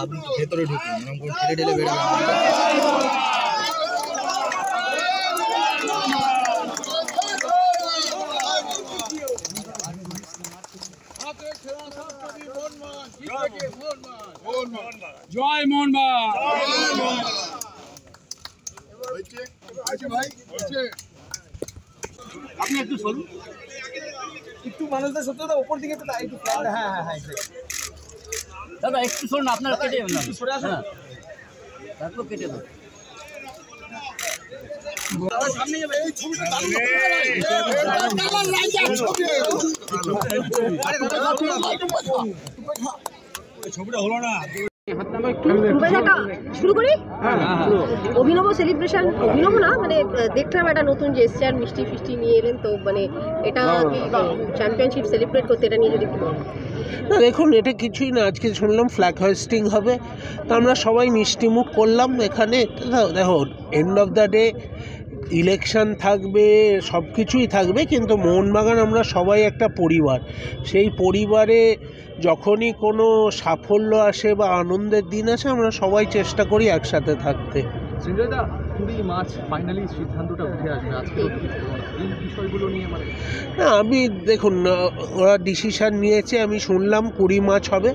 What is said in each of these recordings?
আপনি ভেতরে ঢুকুন, এরকম করে ঠেলে ঠেলে বেরোবেন। জয় মোহনবাগান। আপনি একটু চলুন, একটু মানুষদের সত্যি কথা উপর দিকে একটু হ্যাঁ হ্যাঁ হ্যাঁ দাদা একটু সরুন, আপনারা কেটে যাবেন না, সরে আসুন। তারপর কেটে দেবেন। সামনে যাবে এই ছবিটা ছবিটা হলো না। শুরু করি অভিনব সেলিব্রেশন, অভিনব না মানে দেখলাম একটা নতুন জেস্টার, মিষ্টি ফিষ্টি নিয়ে এলেন, তো মানে এটা চ্যাম্পিয়নশিপ সেলিব্রেট করতে এটা নিয়ে যদি একটু বলেন। না দেখুন, এটা কিছুই না, আজকে শুনলাম ফ্ল্যাগ হোয়েস্টিং হবে, তো আমরা সবাই মিষ্টিমুখ করলাম এখানে। দেখো, end of the day election থাকবে, সব কিছুই থাকবে, কিন্তু মোহনবাগান আমরা সবাই একটা পরিবার। সেই পরিবারে যখনই কোনো সাফল্য আসে বা আনন্দের দিন আসে, আমরা সবাই চেষ্টা করি একসাথে থাকতে। সঞ্জয়দা, 20 মার্চ ফাইনালি সিদ্ধান্তটা উঠে আসবে, আজকে এই বিষয়গুলো নিয়ে মানে না আমি দেখুন, ওরা ডিসিশান নিয়েছে, আমি শুনলাম 20 মার্চ হবে।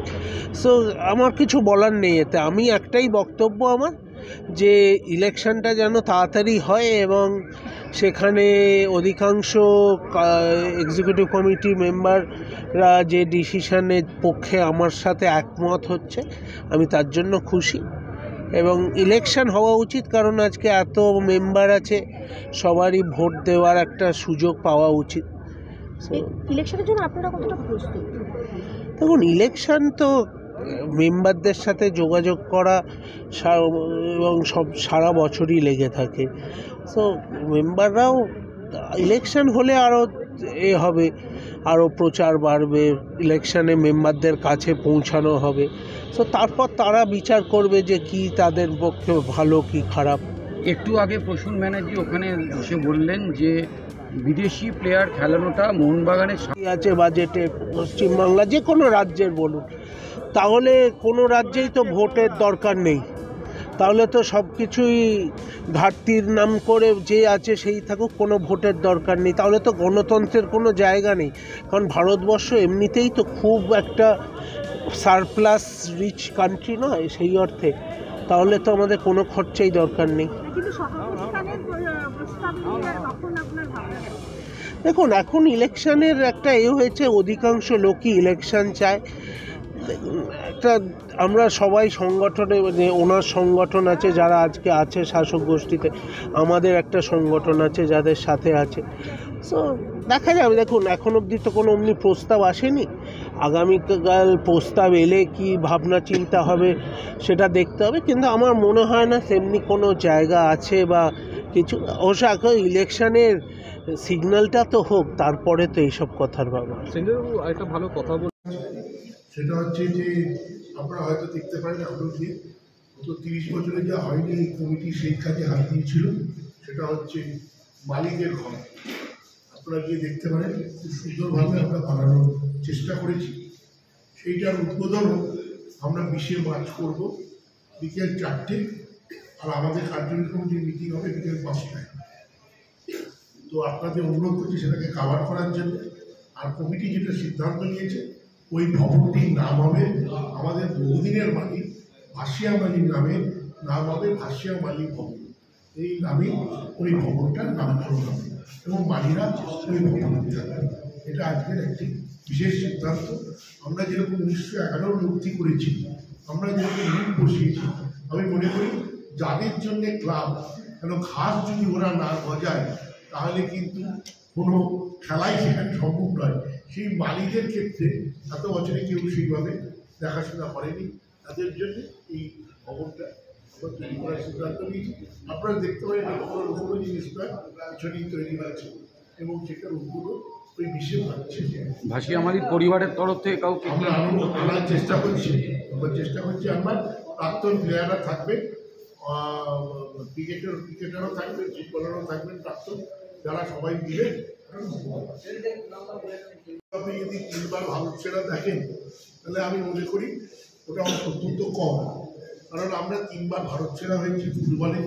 সো আমার কিছু বলার নেই এতে। আমি একটাই বক্তব্য আমার, যে ইলেকশনটা যেন তাড়াতাড়ি হয় এবং সেখানে অধিকাংশ এক্সিকিউটিভ কমিটি মেম্বাররা যে ডিসিশনের পক্ষে আমার সাথে একমত হচ্ছে, আমি তার জন্য খুশি। এবং ইলেকশন হওয়া উচিত, কারণ আজকে এত মেম্বার আছে, সবারই ভোট দেওয়ার একটা সুযোগ পাওয়া উচিত। ইলেকশনের জন্য আপনারা কতটা প্রস্তুত? দেখুন, ইলেকশন তো মেম্বারদের সাথে যোগাযোগ করা এবং সব সারা বছরই লেগে থাকে। সো মেম্বাররাও ইলেকশন হলে আরও হবে, আরও প্রচার বাড়বে, ইলেকশনে মেম্বারদের কাছে পৌঁছানো হবে। সো তারপর তারা বিচার করবে যে কি তাদের পক্ষে ভালো কি খারাপ। একটু আগে প্রসূন ব্যানার্জি ওখানে বসে বললেন যে বিদেশি প্লেয়ার খেলানোটা মোহনবাগানের আছে বাজেটে, পশ্চিমবাংলা যে কোনো রাজ্যের বলুন, তাহলে কোনো রাজ্যেই তো ভোটের দরকার নেই, তাহলে তো সব কিছুই ঘাটতির নাম করে যে আছে সেই থাকুক, কোনো ভোটের দরকার নেই, তাহলে তো গণতন্ত্রের কোনো জায়গা নেই। কারণ ভারতবর্ষ এমনিতেই তো খুব একটা সারপ্লাস রিচ কান্ট্রি নয় সেই অর্থে, তাহলে তো আমাদের কোনো খরচাই দরকার নেই। দেখুন, এখন ইলেকশনের একটা হয়েছে, অধিকাংশ লোকই ইলেকশন চায়। একটা আমরা সবাই সংগঠনে, মানে ওনার সংগঠন আছে যারা আজকে আছে শাসক গোষ্ঠীতে, আমাদের একটা সংগঠন আছে যাদের সাথে আছে। সো দেখা যাবে। দেখুন, এখন অবধি তো কোনো অমনি প্রস্তাব আসেনি, আগামীকাল প্রস্তাব এলে কি ভাবনা চিন্তা হবে সেটা দেখতে হবে, কিন্তু আমার মনে হয় না সেমনি কোনো জায়গা আছে বা কিছু। অবশ্য এখন ইলেকশনের সিগন্যালটা তো হোক, তারপরে তো এইসব কথার ভাবা। সঞ্জয়বাবু একটা ভালো কথা সেটা হচ্ছে যে আপনারা হয়তো দেখতে পারেন, আপনার যে গত 30 বছরে যা হয়নি এই কমিটি সেই কাজে হাত দিয়েছিল, সেটা হচ্ছে মালিকের ঘর। আপনারা গিয়ে দেখতে পারেন, খুব সুন্দরভাবে আমরা বানানোর চেষ্টা করেছি। সেইটার উদ্বোধনও আমরা 20 মার্চ করব বিকেল 4টে, আর আমাদের কার্যকরী কমিটির মিটিং হবে বিকেল 5টায়। তো আপনাদের অনুরোধ করছি সেটাকে কাভার করার জন্য। আর কমিটি যেটা সিদ্ধান্ত নিয়েছে, ওই ভবনটির নাম হবে, আমাদের বহুদিনের মালিক ভাসিয়া মালিক নামে নাম হবে ভাসিয়া মালিক ভবন। এই নামে ওই ভবনটার নামকরণ হবে এবং মালিরা ওই ভবন থাকবে। এটা আজকের একটি বিশেষ সিদ্ধান্ত। আমরা যেরকম 1911 মুক্তি করেছি, আমরা যেরকম ঋণ বসিয়েছি, আমি মনে করি যাদের জন্যে ক্লাব, কেন ঘাস যদি ওরা না গজায় তাহলে কিন্তু কোনো খেলাই সেখানে সম্ভব নয়। সেই মালিকদের ক্ষেত্রে এত বছরে কেউ সেইভাবে দেখাশোনা করেনি, তাদের জন্য এই ভবনটা আমরা তৈরি করার সিদ্ধান্ত নিয়েছি। আপনারা দেখতে পারেন এটা কোনো কোনো জিনিস নয়, পিছনেই তৈরি হয়েছে এবং সেটার উদ্যোগ ওই বিশেষ হচ্ছে। ভাসিয়া মালিক পরিবারের তরফ থেকে কাউকে আমরা আনার চেষ্টা করছি, আমার প্রাক্তন প্লেয়াররা থাকবে, ক্রিকেটারও থাকবে, ফুটবলারও থাকবেন প্রাক্তন, যারা সবাই মিলে। আপনি যদি 3বার ভালো সেরা দেখেন তাহলে আমি মনে করি ওটা অত্যন্ত কম, কারণ আমরা 3 বার ভারত সেরা হয়েছি ফুটবলে,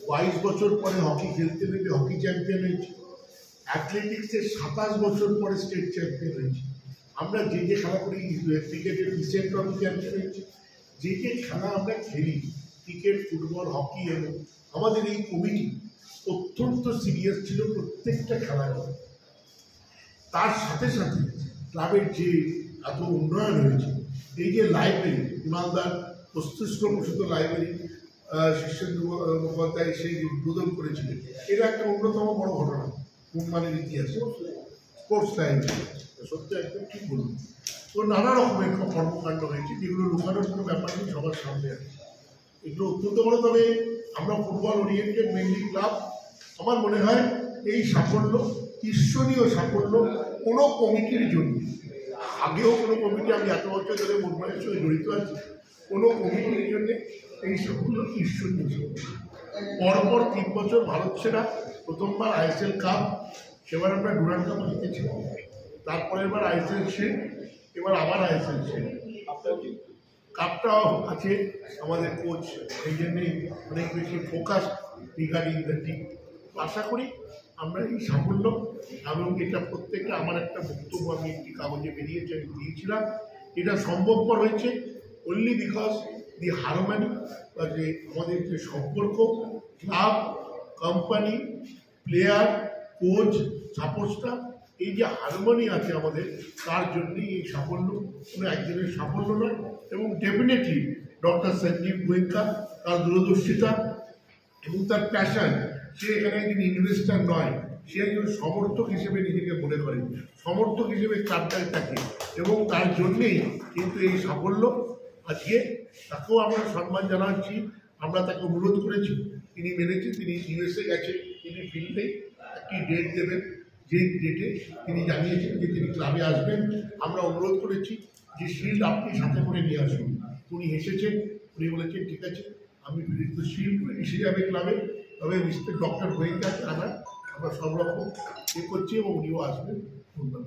22 বছর পরে হকি খেলতে নেমে হকি চ্যাম্পিয়ন হয়েছি, অ্যাথলেটিক্সের 27 বছর পরে স্টেট চ্যাম্পিয়ন হয়েছি। আমরা যে খেলা করি, ক্রিকেটের রিসেন্ট ট্রফি চ্যাম্পিয়ন হয়েছি, যে খেলা আমরা খেলি ক্রিকেট, ফুটবল, হকি, এবং আমাদের এই কমিটি অত্যন্ত সিরিয়াস ছিল প্রত্যেকটা খেলা নিয়ে। তার সাথে সাথে ক্লাবের যে এত উন্নয়ন হয়েছে, এই যে লাইব্রেরি, ইমানদার মস্তিষ্ক প্রসূত লাইব্রেরি শীর্ষেন্দু মুখোপাধ্যায় সেই উদ্বোধন করেছিলেন, এটা একটা অন্যতম বড় ঘটনা উন্নয়নের ইতিহাসে। স্পোর্টস লাইব্রেরি সত্যি একদম ঠিক বলুন। তো নানা রকমের কর্মকাণ্ড হয়েছে, যেগুলো লুকানোর কোনো ব্যাপার নেই, সবার সামনে আছে, এগুলো অত্যন্ত বড়। তবে আমরা ফুটবল ওরিয়েন্টেড মেনলি ক্লাব, আমার মনে হয় এই সাফল্য, ঈশ্বরীয় সাফল্য কোনো কমিটির জন্য, আগেও কোনো কমিটি, আমি এত বছর ধরে ফুটবলের সঙ্গে জড়িত আছি, কোনো কমিটির জন্যে এই সাফল্য ঈশ্বরীয়। পরপর 3 বছর ভারত সেরা, প্রথমবার আইএসএল কাপ, সেবার আমরা ডুরান্ড কাপ জিতেছিলাম, তারপরের বার আইএসএল শিল্ড, এবার আবার আইএসএল শিল্ড, কাপটাও আছে আমাদের কোচ, এই জন্যেই অনেক বেশি ফোকাস রিগার্ডিং দ্য টিম। আশা করি আমরা এই সাফল্য, এবং এটা প্রত্যেকটা, আমার একটা বক্তব্য আমি একটি কাগজে বেরিয়েছে, আমি দিয়েছিলাম, এটা সম্ভবপর হয়েছে অনলি বিকজ দি হারমোনি, বা যে আমাদের যে সম্পর্ক club, company, player, coach, support staff, এই যে হারমোনি আছে আমাদের, তার জন্যই এই সাফল্য, কোনো একজনের সাফল্য নয়। এবং ডেফিনেটলি ডক্টর সঞ্জীব গোয়েঙ্কা, তার দূরদর্শিতা এবং তার প্যাশন, সে এখানে একজন ইনভেস্টার নয়, সে একজন সমর্থক হিসেবে নিজেকে মনে করেন, সমর্থক হিসেবে ক্লাবটায় থাকে, এবং তার জন্যেই কিন্তু এই সাফল্য। আজকে তাকেও আমরা সম্মান জানাচ্ছি, আমরা তাকে অনুরোধ করেছি, তিনি মেনেছেন, তিনি ইউএসএ গেছে, তিনি ফিল্ডে একটি ডেট দেবেন, যে ডেটে তিনি জানিয়েছেন যে তিনি ক্লাবে আসবেন। আমরা অনুরোধ করেছি যে শিল্ড আপনি সাথে করে নিয়ে আসুন, উনি এসেছেন, উনি বলেছেন ঠিক আছে, আমি ফিরিত শিল্ড এসে যাবে ক্লাবে, তবে মিস্টার ডক্টর গোয়েঙ্কাকে আমরা সব রকম করছি, এবং উনিও আসবেন। ধন্যবাদ।